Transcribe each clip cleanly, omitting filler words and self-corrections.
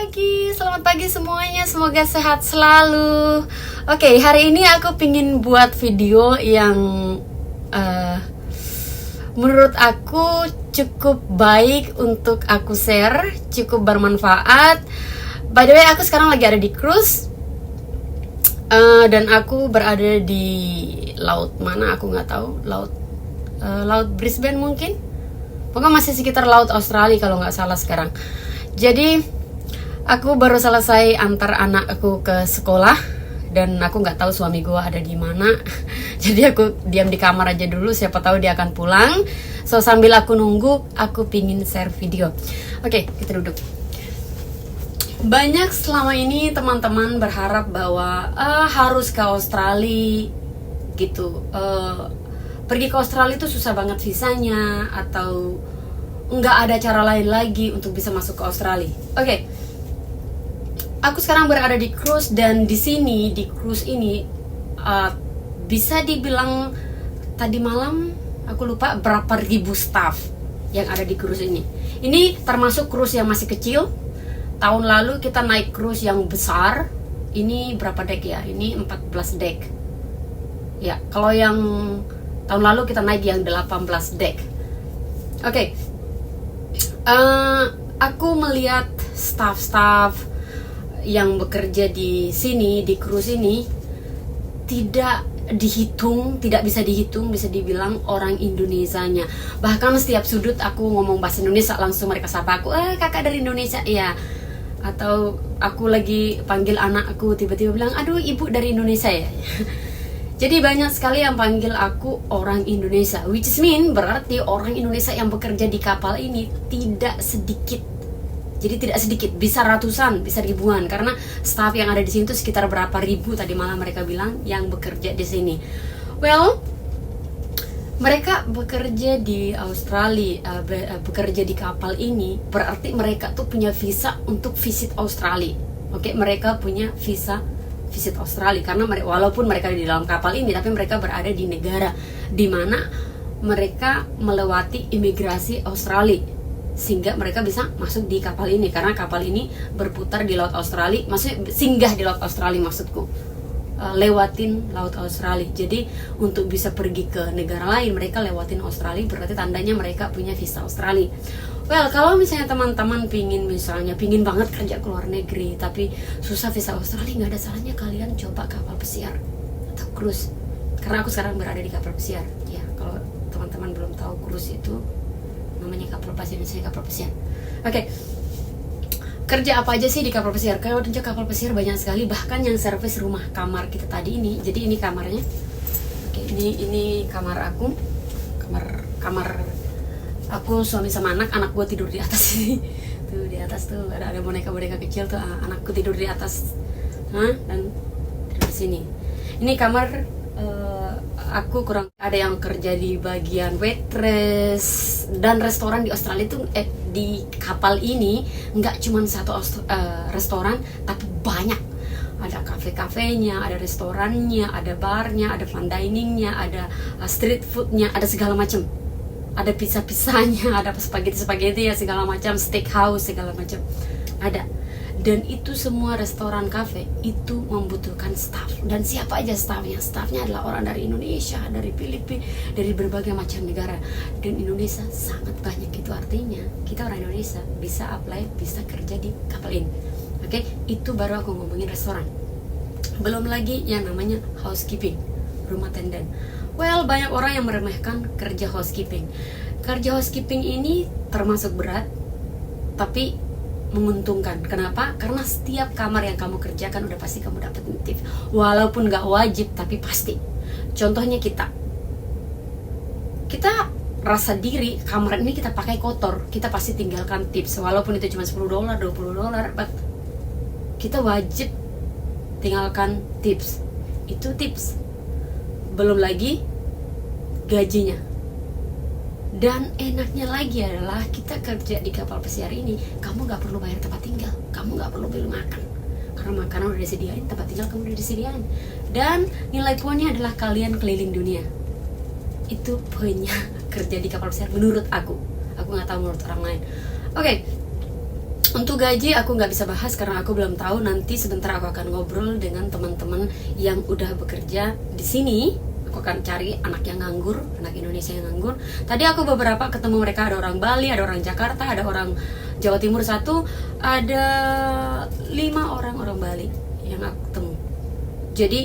Selamat pagi semuanya, semoga sehat selalu. Oke, hari ini aku pingin buat video yang menurut aku cukup baik untuk aku share, cukup bermanfaat. By the way, aku sekarang lagi ada di cruise, dan aku berada di laut mana aku nggak tahu, laut Brisbane mungkin, pokoknya masih sekitar laut Australia kalau nggak salah sekarang. Jadi aku baru selesai antar anak aku ke sekolah dan aku nggak tahu suami gue ada di mana. Jadi aku diam di kamar aja dulu, siapa tahu dia akan pulang. So sambil aku nunggu, aku pingin share video. Oke, kita duduk. Banyak selama ini teman-teman berharap bahwa harus ke Australia gitu. Pergi ke Australia itu susah banget visanya, atau nggak ada cara lain lagi untuk bisa masuk ke Australia. Oke. Aku sekarang berada di cruise, dan di sini di cruise ini bisa dibilang tadi malam aku lupa berapa ribu staff yang ada di cruise ini. Ini termasuk cruise yang masih kecil. Tahun lalu kita naik cruise yang besar. Ini berapa deck ya? Ini 14 deck. Ya, kalau yang tahun lalu kita naik yang 18 deck. Oke. Aku melihat staff-staff yang bekerja di sini, di cruise ini, tidak bisa dihitung, bisa dibilang orang Indonesianya. Bahkan setiap sudut aku ngomong bahasa Indonesia, langsung mereka sapa aku, kakak dari Indonesia, iya. Atau aku lagi panggil anak aku, tiba-tiba bilang, aduh ibu dari Indonesia ya. Jadi banyak sekali yang panggil aku orang Indonesia, which is mean berarti orang Indonesia yang bekerja di kapal ini tidak sedikit. Jadi tidak sedikit, bisa ratusan, bisa ribuan, karena staff yang ada di sini tuh sekitar berapa ribu tadi malam mereka bilang yang bekerja di sini. Well, mereka bekerja di Australia, bekerja di kapal ini, berarti mereka tuh punya visa untuk visit Australia. Oke, mereka punya visa visit Australia, karena walaupun mereka di dalam kapal ini, tapi mereka berada di negara di mana mereka melewati imigrasi Australia, sehingga mereka bisa masuk di kapal ini, karena kapal ini berputar di laut Australia, maksudnya singgah di laut Australia maksudku, lewatin laut Australia. Jadi untuk bisa pergi ke negara lain mereka lewatin Australia, berarti tandanya mereka punya visa Australia. Well, kalau misalnya teman-teman pingin banget kerja ke luar negeri tapi susah visa Australia, nggak ada salahnya kalian coba kapal pesiar atau cruise, karena aku sekarang berada di kapal pesiar. Ya, kalau teman-teman belum tahu, cruise itu namanya kapal pesiar. Oke. Kerja apa aja sih di kapal pesiar? Kalau kerja kapal pesiar banyak sekali, bahkan yang servis rumah kamar kita tadi ini. Jadi ini kamarnya. Oke, ini kamar aku. Kamar aku, suami sama anak gue tidur di atas sini. Tuh di atas tuh ada boneka kecil tuh, anakku tidur di atas. Dan tidur di sini. Ini kamar aku kurang ada yang kerja di bagian waitress dan restoran di Australia itu di kapal ini nggak cuma satu restoran, tapi banyak. Ada kafe-kafenya, ada restorannya, ada barnya, ada fine diningnya, ada street foodnya, ada segala macam. Ada pizza-pizzanya, ada spaghetti ya, segala macam, steakhouse segala macam ada. Dan itu semua restoran kafe itu membutuhkan staff. Dan siapa aja staffnya? Staffnya adalah orang dari Indonesia, dari Filipina, dari berbagai macam negara. Dan Indonesia sangat banyak. Itu artinya kita orang Indonesia bisa apply, bisa kerja di kapal ini. Oke, itu baru aku ngomongin restoran. Belum lagi yang namanya housekeeping, rumah tenden. Well, banyak orang yang meremehkan kerja housekeeping. Kerja housekeeping ini termasuk berat, tapi menguntungkan. Kenapa? Karena setiap kamar yang kamu kerjakan udah pasti kamu dapat tips. Walaupun gak wajib, tapi pasti. Contohnya kita rasa diri kamar ini kita pakai kotor, kita pasti tinggalkan tips. Walaupun itu cuma $10, $20, but kita wajib tinggalkan tips. Itu tips. Belum lagi gajinya. Dan enaknya lagi adalah kita kerja di kapal pesiar ini, kamu gak perlu bayar tempat tinggal, kamu gak perlu beli makan, karena makanan udah disediain, tempat tinggal kamu udah disediain. Dan nilai poinnya adalah kalian keliling dunia. Itu poinnya kerja di kapal pesiar menurut aku gak tahu menurut orang lain. Oke. Untuk gaji aku nggak bisa bahas karena aku belum tahu. Nanti sebentar aku akan ngobrol dengan teman-teman yang udah bekerja di sini. Aku akan cari anak yang nganggur, anak Indonesia yang nganggur. Tadi aku beberapa ketemu mereka, ada orang Bali, ada orang Jakarta, ada orang Jawa Timur satu, ada 5 orang Bali yang aku ketemu. Jadi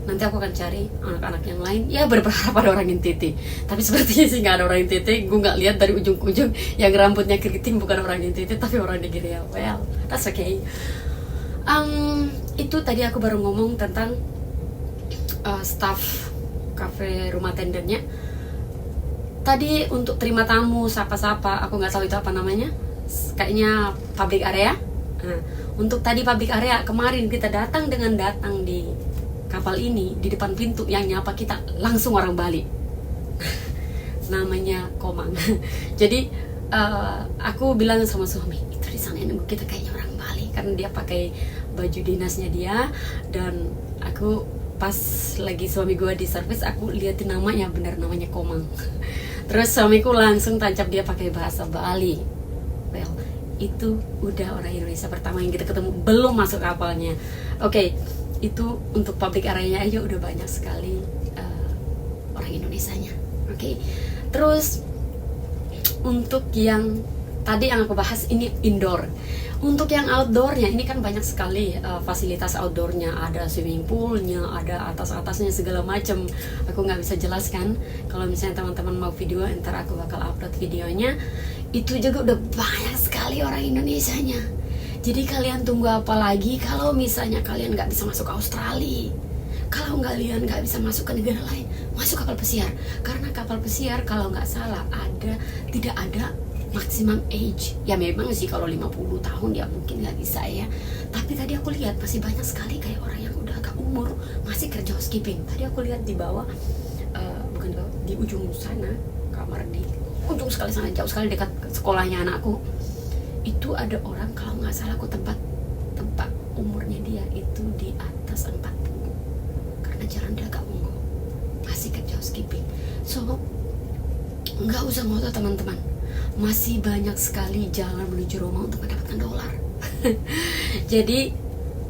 nanti aku akan cari anak-anak yang lain. Ya berharap ada orang NTT, tapi sepertinya sih nggak ada orang NTT. Gue nggak lihat dari ujung ke ujung yang rambutnya keriting, bukan orang NTT tapi orang Nigeria. Well, that's okay. Itu tadi aku baru ngomong tentang staff cafe rumah tendernya. Tadi untuk terima tamu, sapa-sapa, aku nggak tahu itu apa namanya, kayaknya public area. Nah, untuk tadi public area kemarin kita datang di kapal ini, di depan pintu yang nyapa kita langsung orang Bali. Namanya Komang. Jadi aku bilang sama suami, itu di sana nunggu kita kayaknya orang Bali, karena dia pakai baju dinasnya dia. Dan aku pas lagi suami gue di servis, aku liatin namanya, bener namanya Komang. Terus suamiku langsung tancap dia pakai bahasa Bali. Well, itu udah orang Indonesia pertama yang kita ketemu, belum masuk kapalnya. Oke, itu untuk public area-nya aja udah banyak sekali orang Indonesianya. Oke. Terus untuk yang tadi yang aku bahas ini indoor. Untuk yang outdoornya ini kan banyak sekali fasilitas outdoornya, ada swimming poolnya, ada atas-atasnya segala macam. Aku nggak bisa jelaskan. Kalau misalnya teman-teman mau video, ntar aku bakal upload videonya. Itu juga udah banyak sekali orang Indonesianya. Jadi kalian tunggu apa lagi kalau misalnya kalian nggak bisa masuk ke Australia, kalau kalian nggak bisa masuk ke negara lain, masuk kapal pesiar. Karena kapal pesiar kalau nggak salah tidak ada maximum age. Ya memang sih kalau 50 tahun ya mungkin nggak bisa ya. Tapi tadi aku lihat masih banyak sekali kayak orang yang udah agak umur masih kerja housekeeping. Tadi aku lihat di bawah, bukan di bawah, di ujung sana, kamar di ujung sekali sana, jauh sekali dekat sekolahnya anakku. Itu ada orang, kalau nggak salah aku tempat umurnya dia itu di atas 40, karena jalan dia agak ungu, masih kerja housekeeping. So nggak usah ngotot teman-teman, masih banyak sekali jalan menuju Roma untuk mendapatkan dolar. Jadi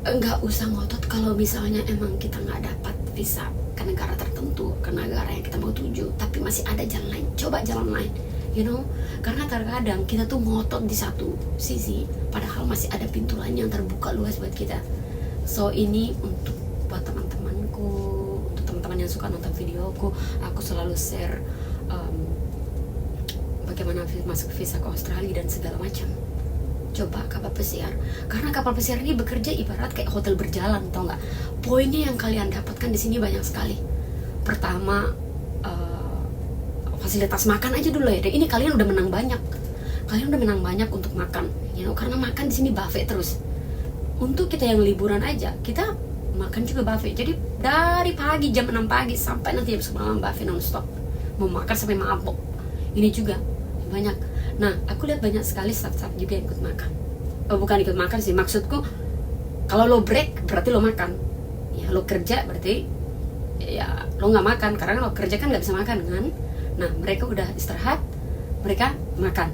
nggak usah ngotot kalau misalnya emang kita nggak dapat visa ke negara tertentu, ke negara yang kita mau tuju, tapi masih ada jalan lain. Coba jalan lain, karena terkadang kita tuh ngotot di satu sisi, padahal masih ada pintu lain yang terbuka luas buat kita. So ini untuk buat teman-temanku, untuk teman-teman yang suka nonton videoku, aku selalu share bagaimana masuk visa ke Australia dan segala macam. Coba kapal pesiar, karena kapal pesiar ini bekerja ibarat kayak hotel berjalan, tau nggak? Poinnya yang kalian dapatkan di sini banyak sekali. Pertama, fasilitas makan aja dulu ya. Dan ini kalian udah menang banyak untuk makan, karena makan di sini buffet terus. Untuk kita yang liburan aja, kita makan juga buffet. Jadi dari pagi jam 6 pagi sampai nanti jam 9 malam buffet non-stop. Mau makan sampai mabok. Ini juga banyak. Nah, aku lihat banyak sekali staff-staff juga yang ikut makan. Bukan ikut makan sih, maksudku kalau lo break berarti lo makan. Ya, lo kerja berarti ya lo nggak makan, karena lo kerja kan nggak bisa makan kan. Nah, mereka udah istirahat, mereka makan.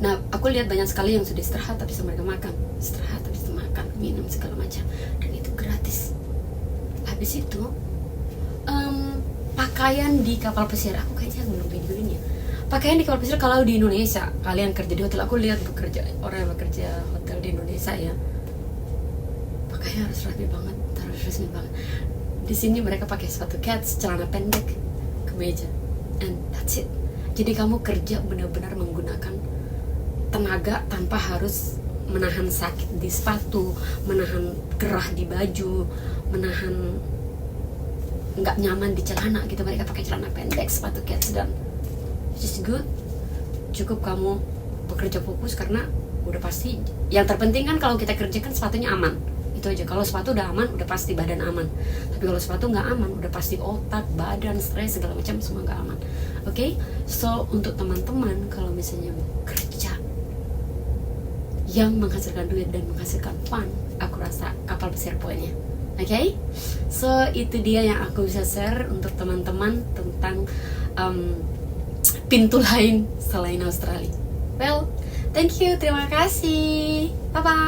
Nah, aku lihat banyak sekali yang sudah istirahat tapi mereka makan, istirahat tapi makan, minum segala macam, dan itu gratis. Habis itu pakaian di kapal pesiar, aku kayaknya belum videoin ya. Pakaian di kapal pesiar kalau di Indonesia, kalian kerja di hotel, aku lihat orang yang bekerja hotel di Indonesia ya, pakaian harus rapi banget, Di sini mereka pakai sepatu kets, celana pendek, kemeja, and that's it. Jadi kamu kerja benar-benar menggunakan tenaga tanpa harus menahan sakit di sepatu, menahan gerah di baju, menahan nggak nyaman di celana gitu. Mereka pakai celana pendek, sepatu kets, dan just good. Cukup kamu bekerja fokus, karena udah pasti yang terpenting kan kalau kita kerja kan sepatunya aman. Itu aja. Kalau sepatu udah aman, udah pasti badan aman. Tapi kalau sepatu nggak aman, udah pasti otak, badan, stres, segala macam semua nggak aman. Oke? So untuk teman-teman kalau misalnya mau kerja yang menghasilkan duit dan menghasilkan fun, aku rasa kapal pesiar poinnya. Oke? So itu dia yang aku bisa share untuk teman-teman tentang pintu lain selain Australia. Well, Thank you, terima kasih. Bye bye.